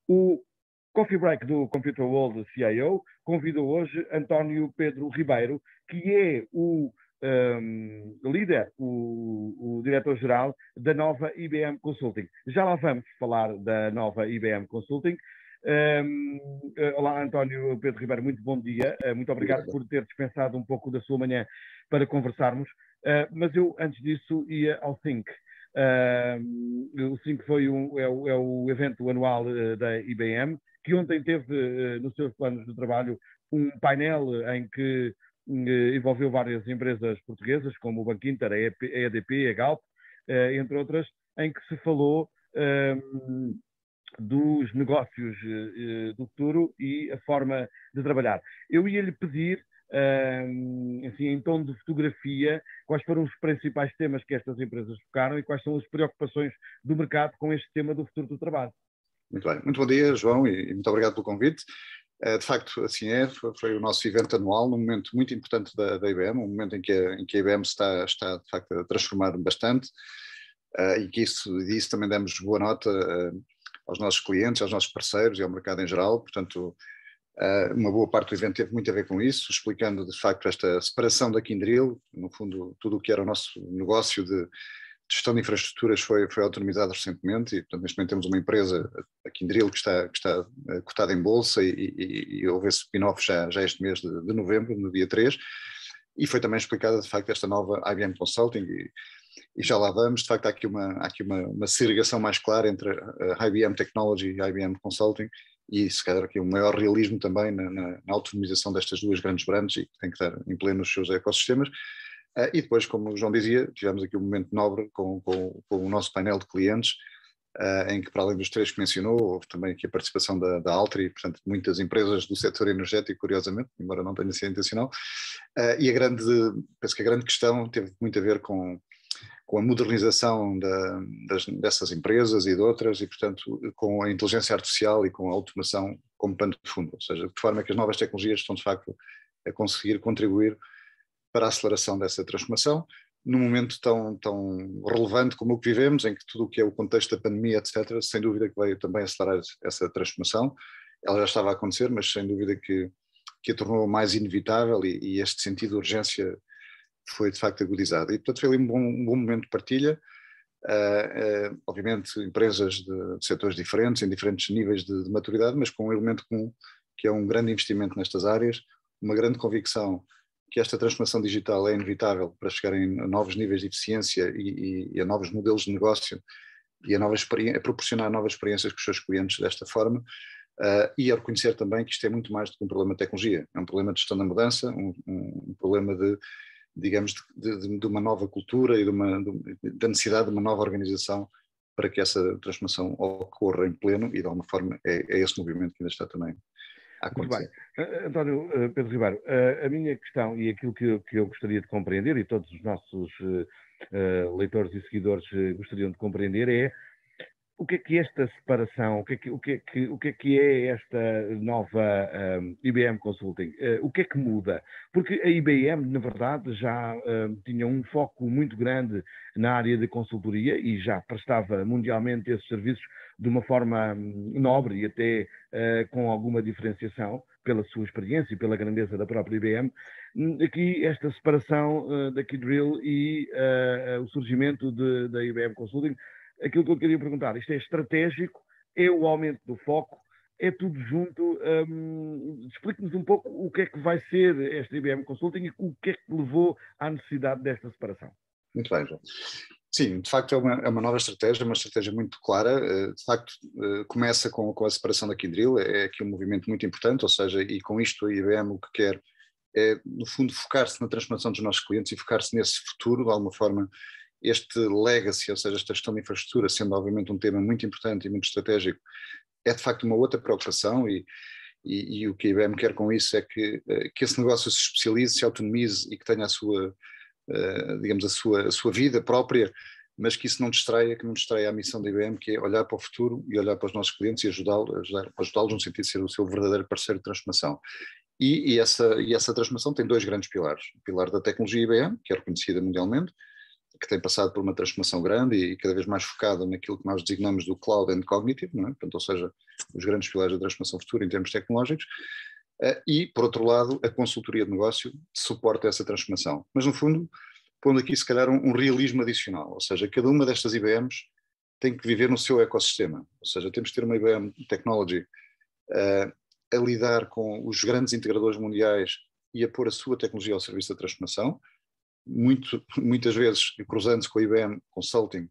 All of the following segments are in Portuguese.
O Coffee Break do Computer World CIO convidou hoje António Pedro Ribeiro, que é o líder, o diretor-geral da nova IBM Consulting. Já lá vamos falar da nova IBM Consulting. Olá, António Pedro Ribeiro, muito bom dia. Muito obrigado por ter dispensado um pouco da sua manhã para conversarmos. Mas eu, antes disso, ia ao Think. O Think foi o evento anual da IBM, que ontem teve nos seus planos de trabalho um painel em que envolveu várias empresas portuguesas, como o Banco Inter, a EDP, a Galp, entre outras, em que se falou dos negócios do futuro e a forma de trabalhar. Eu ia-lhe pedir, assim, em tom de fotografia, quais foram os principais temas que estas empresas focaram e quais são as preocupações do mercado com este tema do futuro do trabalho. Muito bem. Muito bom dia, João, e muito obrigado pelo convite. De facto, assim foi o nosso evento anual, num momento muito importante da IBM, um momento em que a IBM está de facto a transformar bastante, e que disso também demos boa nota aos nossos clientes, aos nossos parceiros e ao mercado em geral. Portanto, uma boa parte do evento teve muito a ver com isso, explicando de facto esta separação da Kyndryl. No fundo, tudo o que era o nosso negócio de gestão de infraestruturas foi autonomizado recentemente e, portanto, neste momento temos uma empresa, a Kyndryl, que está cotada em bolsa e houve esse spin-off já este mês de novembro, no dia 3, e foi também explicada de facto esta nova IBM Consulting e já lá vamos. De facto há aqui uma segregação mais clara entre a IBM Technology e a IBM Consulting e se calhar aqui um maior realismo também na autonomização destas duas grandes brands e que tem que estar em pleno nos seus ecossistemas. E depois, como o João dizia, tivemos aqui um momento nobre com o nosso painel de clientes, em que, para além dos três que mencionou, houve também aqui a participação da Altri, portanto, muitas empresas do setor energético, curiosamente, embora não tenha sido intencional. E penso que a grande questão teve muito a ver com a modernização dessas empresas e de outras, e, portanto, com a inteligência artificial e com a automação como pano de fundo, ou seja, de forma que as novas tecnologias estão, de facto, a conseguir contribuir para a aceleração dessa transformação, num momento tão relevante como o que vivemos, em que tudo o que é o contexto da pandemia, etc., sem dúvida que veio também acelerar essa transformação. Ela já estava a acontecer, mas sem dúvida que a tornou mais inevitável e este sentido de urgência foi de facto agudizado. E, portanto, foi ali um bom momento de partilha. Obviamente, empresas de setores diferentes, em diferentes níveis de maturidade, mas com um elemento comum, que é um grande investimento nestas áreas, uma grande convicção que esta transformação digital é inevitável para chegarem a novos níveis de eficiência e a novos modelos de negócio e a proporcionar novas experiências com os seus clientes desta forma, e a reconhecer também que isto é muito mais do que um problema de tecnologia, é um problema de gestão da mudança, um problema de uma nova cultura e da necessidade de uma nova organização para que essa transformação ocorra em pleno, e de alguma forma é esse movimento que ainda está também a acontecer. Muito bem. António Pedro Ribeiro, a minha questão e aquilo que eu gostaria de compreender, e todos os nossos leitores e seguidores gostariam de compreender, é o que é esta separação, o que é esta nova IBM Consulting? O que é que muda? Porque a IBM, na verdade, já tinha um foco muito grande na área de consultoria e já prestava mundialmente esses serviços de uma forma nobre e até com alguma diferenciação pela sua experiência e pela grandeza da própria IBM. Aqui esta separação da Kyndryl e o surgimento da IBM Consulting, aquilo que eu queria perguntar, isto é estratégico, é o aumento do foco, é tudo junto? Explique-nos um pouco o que é que vai ser esta IBM Consulting e o que é que levou à necessidade desta separação. Muito bem, João. Sim, de facto é uma nova estratégia, uma estratégia muito clara. De facto, começa com a separação da Kyndryl, é aqui um movimento muito importante, ou seja, e com isto a IBM o que quer é, no fundo, focar-se na transformação dos nossos clientes e focar-se nesse futuro, de alguma forma. Este legacy, ou seja, esta gestão de infraestrutura, sendo obviamente um tema muito importante e muito estratégico, é de facto uma outra preocupação e o que a IBM quer com isso é que esse negócio se especialize, se autonomize e que tenha a sua, digamos, a sua vida própria, mas que isso não distraia a missão da IBM, que é olhar para o futuro e olhar para os nossos clientes e ajudá-los no sentido de ser o seu verdadeiro parceiro de transformação. E essa transformação tem dois grandes pilares. O pilar da tecnologia IBM, que é reconhecida mundialmente, que tem passado por uma transformação grande e cada vez mais focada naquilo que nós designamos do cloud and cognitive, não é? Portanto, ou seja, os grandes pilares da transformação futura em termos tecnológicos, e, por outro lado, a consultoria de negócio suporta essa transformação. Mas, no fundo, pondo aqui, se calhar, um realismo adicional, ou seja, cada uma destas IBMs tem que viver no seu ecossistema, ou seja, temos que ter uma IBM Technology a lidar com os grandes integradores mundiais e a pôr a sua tecnologia ao serviço da transformação, muitas vezes cruzando-se com a IBM Consulting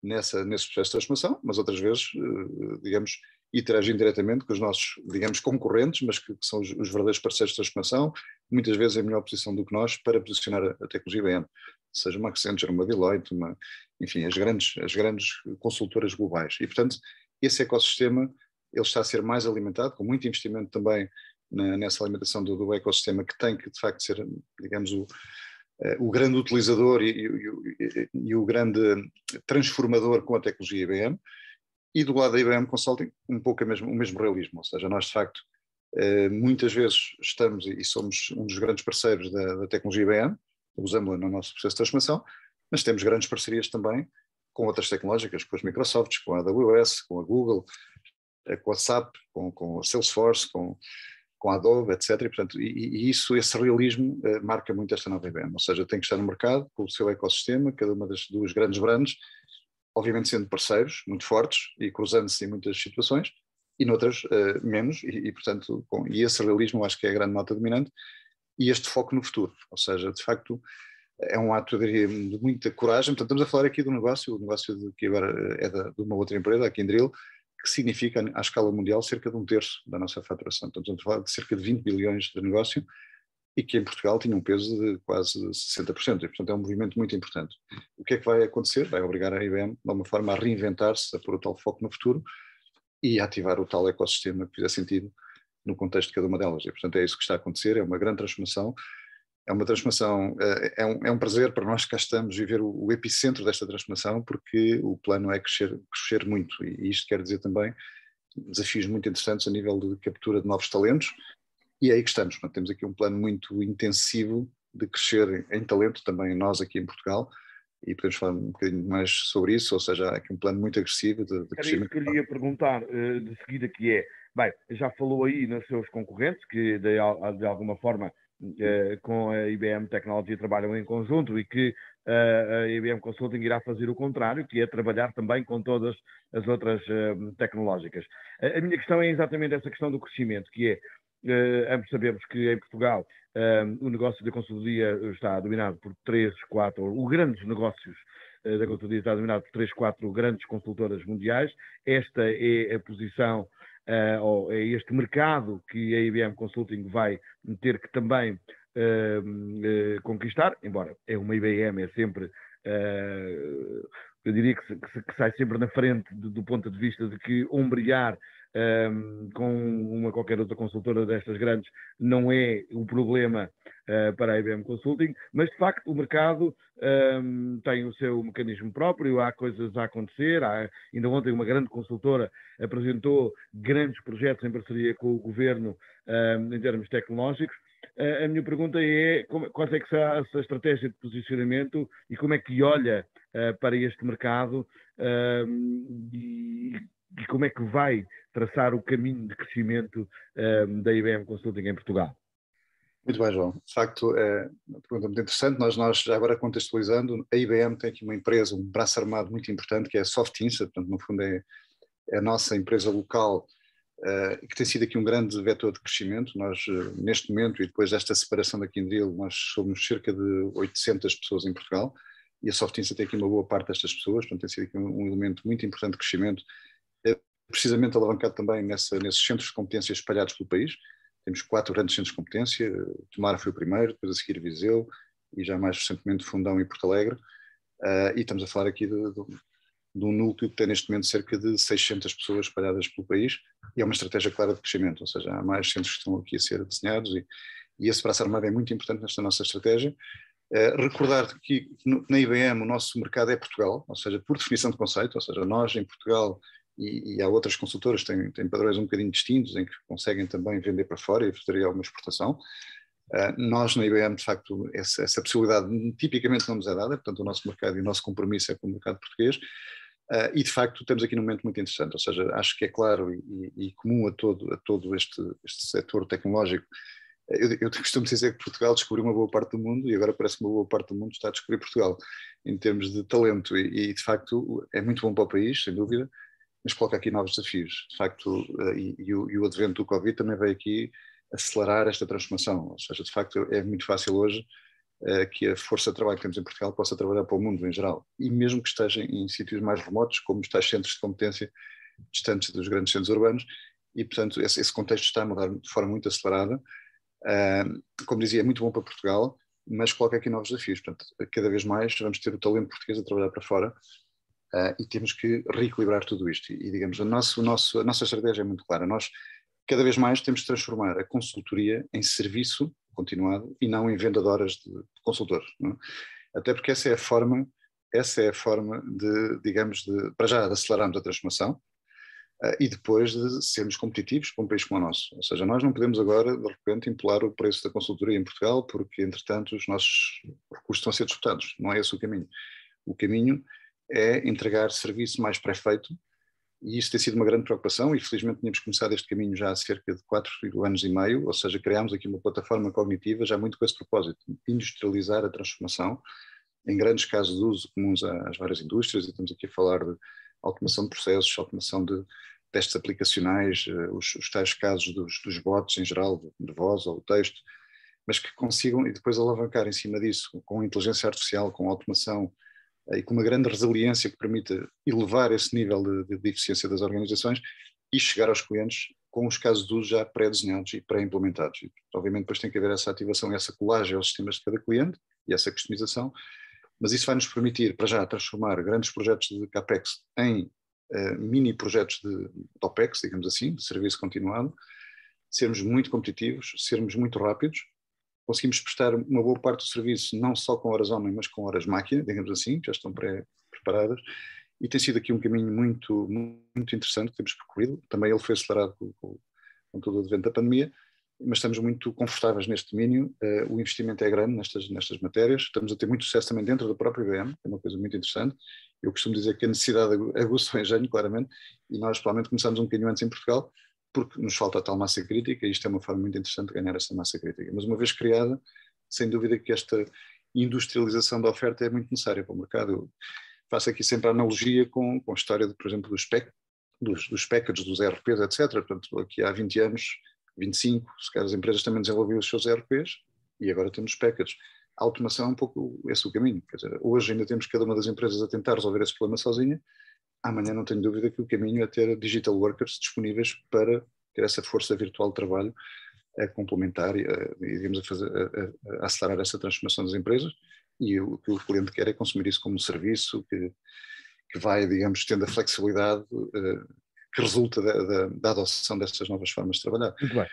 nesse processo de transformação, mas outras vezes, digamos, interagindo diretamente com os nossos, digamos, concorrentes, mas que são os verdadeiros parceiros de transformação, muitas vezes em melhor posição do que nós para posicionar a tecnologia IBM, seja uma Accenture, uma Deloitte, enfim, as grandes consultoras globais. E, portanto, esse ecossistema ele está a ser mais alimentado, com muito investimento também nessa alimentação do ecossistema, que tem que, de facto, ser, digamos, o grande utilizador e o grande transformador com a tecnologia IBM. E do lado da IBM Consulting, um pouco o mesmo realismo, ou seja, nós de facto muitas vezes estamos e somos um dos grandes parceiros da tecnologia IBM, usamos-la no nosso processo de transformação, mas temos grandes parcerias também com outras tecnológicas, com as Microsofts, com a AWS, com a Google, com a SAP, com a Salesforce, com a Adobe, etc. E, portanto, esse realismo marca muito esta nova IBM, ou seja, tem que estar no mercado com o seu ecossistema, cada uma das duas grandes brands, obviamente sendo parceiros muito fortes e cruzando-se em muitas situações, e noutras menos, portanto, e esse realismo eu acho que é a grande nota dominante, e este foco no futuro, ou seja, de facto, é um ato, eu diria, de muita coragem. Portanto, estamos a falar aqui do negócio, o negócio que agora é de uma outra empresa, a Kyndryl, que significa, à escala mundial, cerca de 1/3 da nossa faturação. Portanto, estamos a falar de cerca de 20 bilhões de negócio, e que em Portugal tinha um peso de quase 60%, e portanto é um movimento muito importante. O que é que vai acontecer? Vai obrigar a IBM, de alguma forma, a reinventar-se, a pôr o tal foco no futuro e a ativar o tal ecossistema que fizer sentido no contexto de cada uma delas. E portanto é isso que está a acontecer, é uma grande transformação, é um prazer para nós que cá estamos viver o epicentro desta transformação, porque o plano é crescer muito, e isto quer dizer também desafios muito interessantes a nível de captura de novos talentos. E é aí que estamos, portanto, temos aqui um plano muito intensivo de crescer em talento, também nós aqui em Portugal, e podemos falar um bocadinho mais sobre isso, ou seja, há aqui um plano muito agressivo de crescimento. Era isso que eu lhe ia perguntar de seguida, que é, bem, já falou aí nos seus concorrentes, que de alguma forma com a IBM Technology trabalham em conjunto, e que a IBM Consulting irá fazer o contrário, que é trabalhar também com todas as outras tecnológicas. A minha questão é exatamente essa questão do crescimento, que é, ambos sabemos que em Portugal o negócio da consultoria está dominado por 3, 4, os grandes negócios da consultoria está dominado por 3, 4 grandes consultoras mundiais. Esta é a posição, ou é este mercado que a IBM Consulting vai ter que também conquistar, embora é uma IBM, é sempre, eu diria que sai sempre na frente do ponto de vista de que ombrear com qualquer outra consultora destas grandes não é o problema para a IBM Consulting, mas de facto o mercado tem o seu mecanismo próprio, há coisas a acontecer, ainda ontem uma grande consultora apresentou grandes projetos em parceria com o governo em termos tecnológicos. A minha pergunta é qual é que será essa estratégia de posicionamento e como é que olha para este mercado e como é que vai traçar o caminho de crescimento da IBM Consulting em Portugal? Muito bem, João. De facto, é uma pergunta muito interessante. Nós já agora contextualizando, a IBM tem aqui uma empresa, um braço armado muito importante, que é a Softinsa, portanto, no fundo é a nossa empresa local, que tem sido aqui um grande vetor de crescimento. Nós, neste momento, e depois desta separação da Kyndryl, nós somos cerca de 800 pessoas em Portugal, e a Softinsa tem aqui uma boa parte destas pessoas, portanto tem sido aqui um elemento muito importante de crescimento, precisamente alavancado também nesses centros de competência espalhados pelo país. Temos 4 grandes centros de competência, Tomar foi o primeiro, depois a seguir Viseu, e já mais recentemente Fundão e Porto Alegre, e estamos a falar aqui de um núcleo que tem neste momento cerca de 600 pessoas espalhadas pelo país, e é uma estratégia clara de crescimento, ou seja, há mais centros que estão aqui a ser desenhados, e esse braço armado é muito importante nesta nossa estratégia. Recordar que na IBM o nosso mercado é Portugal, ou seja, por definição de conceito, ou seja, nós em Portugal, e há outras consultoras que têm padrões um bocadinho distintos, em que conseguem também vender para fora e fazer alguma exportação, Nós na IBM, de facto, essa possibilidade tipicamente não nos é dada, portanto o nosso mercado e o nosso compromisso é com o mercado português, e de facto temos aqui num momento muito interessante, ou seja, acho que é claro e comum a todo este setor tecnológico. Eu costumo dizer que Portugal descobriu uma boa parte do mundo e agora parece que uma boa parte do mundo está a descobrir Portugal em termos de talento e de facto é muito bom para o país, sem dúvida, mas coloca aqui novos desafios. De facto, e o advento do Covid também veio aqui acelerar esta transformação, ou seja, de facto é muito fácil hoje que a força de trabalho que temos em Portugal possa trabalhar para o mundo em geral, e mesmo que esteja em sítios mais remotos, como os tais centros de competência distantes dos grandes centros urbanos, e portanto esse contexto está a mudar de forma muito acelerada. Como dizia, é muito bom para Portugal, mas coloca aqui novos desafios. Portanto, cada vez mais vamos ter o talento português a trabalhar para fora e temos que reequilibrar tudo isto. E digamos, a nossa estratégia é muito clara. Nós, cada vez mais, temos de transformar a consultoria em serviço continuado e não em venda de horas de consultores. Não é? Até porque essa é a forma de, digamos, para já, de acelerarmos a transformação. E depois de sermos competitivos para um país como o nosso. Ou seja, nós não podemos agora, de repente, impelar o preço da consultoria em Portugal porque, entretanto, os nossos recursos estão a ser disputados. Não é esse o caminho. O caminho é entregar serviço mais pré-feito, e isso tem sido uma grande preocupação e, felizmente, tínhamos começado este caminho já há cerca de 4 anos e meio, ou seja, criámos aqui uma plataforma cognitiva já muito com esse propósito, industrializar a transformação em grandes casos de uso comuns às várias indústrias, e estamos aqui a falar de automação de processos, automação de testes aplicacionais, os tais casos dos bots em geral, de voz ou texto, mas que consigam e depois alavancar em cima disso com inteligência artificial, com automação e com uma grande resiliência que permita elevar esse nível de eficiência das organizações e chegar aos clientes com os casos de uso já pré-desenhados e pré-implementados. E, obviamente depois tem que haver essa ativação, essa colagem aos sistemas de cada cliente e essa customização, mas isso vai nos permitir, para já, transformar grandes projetos de CAPEX em mini projetos de OPEX, digamos assim, de serviço continuado, sermos muito competitivos, sermos muito rápidos, conseguimos prestar uma boa parte do serviço, não só com horas homem, mas com horas máquina, digamos assim, já estão preparadas, e tem sido aqui um caminho muito, muito interessante que temos percorrido. Também ele foi acelerado com todo o advento da pandemia, mas estamos muito confortáveis neste domínio. O investimento é grande nestas matérias, estamos a ter muito sucesso também dentro da própria IBM, que é uma coisa muito interessante. Eu costumo dizer que a necessidade aguça o engenho, claramente, e nós provavelmente começamos um bocadinho antes em Portugal, porque nos falta a tal massa crítica, e isto é uma forma muito interessante de ganhar essa massa crítica. Mas uma vez criada, sem dúvida que esta industrialização da oferta é muito necessária para o mercado. Eu faço aqui sempre a analogia com a história, por exemplo, dos packages, dos ERPs, etc. Portanto, aqui há 20 anos, 25, se calhar as empresas também desenvolviam os seus ERPs e agora temos packages. A automação é um pouco esse o caminho. Quer dizer, hoje ainda temos cada uma das empresas a tentar resolver esse problema sozinha. Amanhã não tenho dúvida que o caminho é ter digital workers disponíveis para ter essa força virtual de trabalho a complementar e digamos, a acelerar essa transformação das empresas, e o que o cliente quer é consumir isso como um serviço que vai, digamos, tendo a flexibilidade que resulta da adoção dessas novas formas de trabalhar. Muito bem.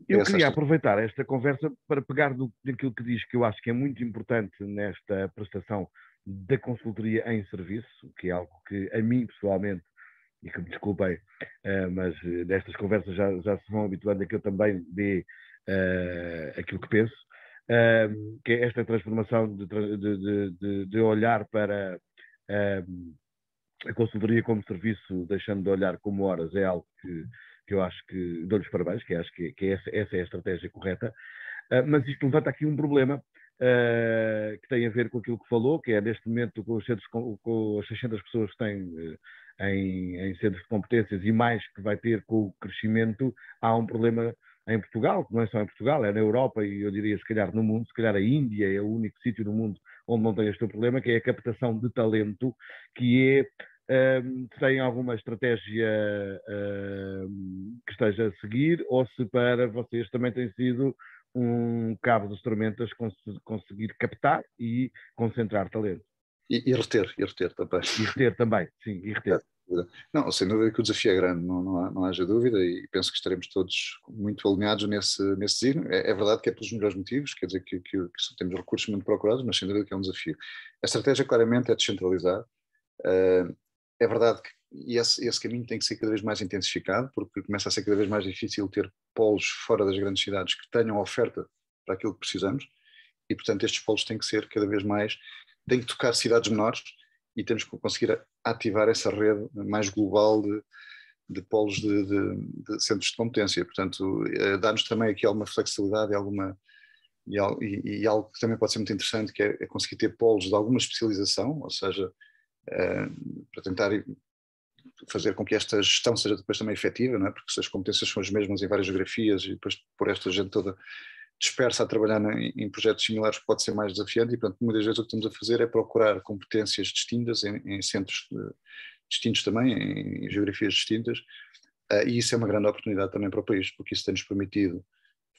Eu queria aproveitar esta conversa para pegar daquilo que diz, que eu acho que é muito importante nesta prestação da consultoria em serviço, que é algo que a mim pessoalmente, e que me desculpem, mas destas conversas já se vão habituando a que eu também dê aquilo que penso, que é esta transformação de olhar para a consultoria como serviço, deixando de olhar como horas, é algo que eu acho que dou-lhes parabéns, que acho que essa é a estratégia correta, mas isto levanta aqui um problema que tem a ver com aquilo que falou, que é neste momento com as 600 pessoas que têm em centros de competências e mais que vai ter com o crescimento, há um problema em Portugal, que não é só em Portugal, é na Europa e eu diria se calhar no mundo, se calhar a Índia é o único sítio no mundo onde não tem este problema, que é a captação de talento, que é tem alguma estratégia que esteja a seguir, ou se para vocês também tem sido um cabo das tormentas conseguir captar e concentrar talento. E reter também. E reter também, sim, e reter. Não, sem dúvida que o desafio é grande, não haja dúvida, e penso que estaremos todos muito alinhados nesse design. É verdade que é pelos melhores motivos, quer dizer que temos recursos muito procurados, mas sem dúvida que é um desafio. A estratégia claramente é descentralizar. É verdade que esse caminho tem que ser cada vez mais intensificado, porque começa a ser cada vez mais difícil ter polos fora das grandes cidades que tenham oferta para aquilo que precisamos, e portanto estes polos têm que ser cada vez mais, têm que tocar cidades menores e temos que conseguir ativar essa rede mais global de polos de centros de competência. Portanto, dá-nos também aqui alguma flexibilidade e algo que também pode ser muito interessante, que é conseguir ter polos de alguma especialização, ou seja, para tentar fazer com que esta gestão seja depois também efetiva, não é? Porque se as competências são as mesmas em várias geografias e depois por esta gente toda dispersa a trabalhar em projetos similares, pode ser mais desafiante, e portanto muitas vezes o que estamos a fazer é procurar competências distintas em centros distintos também, em geografias distintas, e isso é uma grande oportunidade também para o país, porque isso tem-nos permitido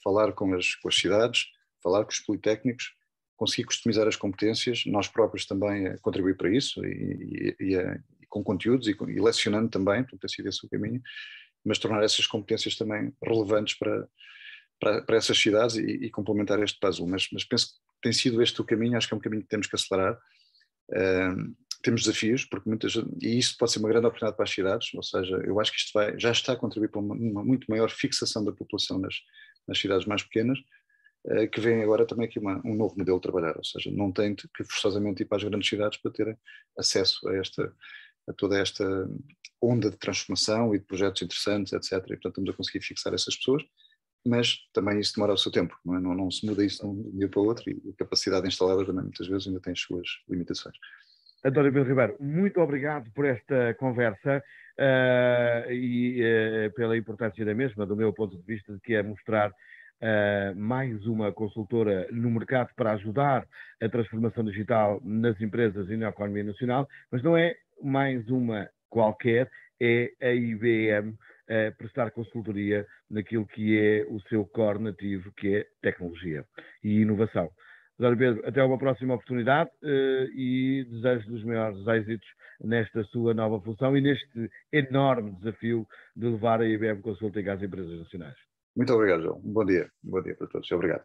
falar com as cidades, falar com os politécnicos, conseguir customizar as competências, nós próprios também contribuir para isso, e com conteúdos e lecionando também, portanto tem sido esse o caminho, mas tornar essas competências também relevantes para essas cidades e complementar este puzzle. Mas penso que tem sido este o caminho, acho que é um caminho que temos que acelerar. Temos desafios, porque e isso pode ser uma grande oportunidade para as cidades, ou seja, eu acho que isto já está a contribuir para uma muito maior fixação da população nas cidades mais pequenas, que vem agora também aqui um novo modelo de trabalhar, ou seja, não tem que forçosamente ir para as grandes cidades para ter acesso a toda esta onda de transformação e de projetos interessantes, etc. E portanto estamos a conseguir fixar essas pessoas, mas também isso demora o seu tempo, não é? Não se muda isso de um dia para o outro, e a capacidade instalada também muitas vezes ainda tem as suas limitações. António Pedro Ribeiro, muito obrigado por esta conversa e pela importância da mesma, do meu ponto de vista, de que é mostrar mais uma consultora no mercado para ajudar a transformação digital nas empresas e na economia nacional, mas não é mais uma qualquer, é a IBM prestar consultoria naquilo que é o seu core nativo, que é tecnologia e inovação. António Pedro, até uma próxima oportunidade e desejo os maiores êxitos nesta sua nova função e neste enorme desafio de levar a IBM Consulting às empresas nacionais. Muito obrigado, João. Um bom dia para todos. Obrigado.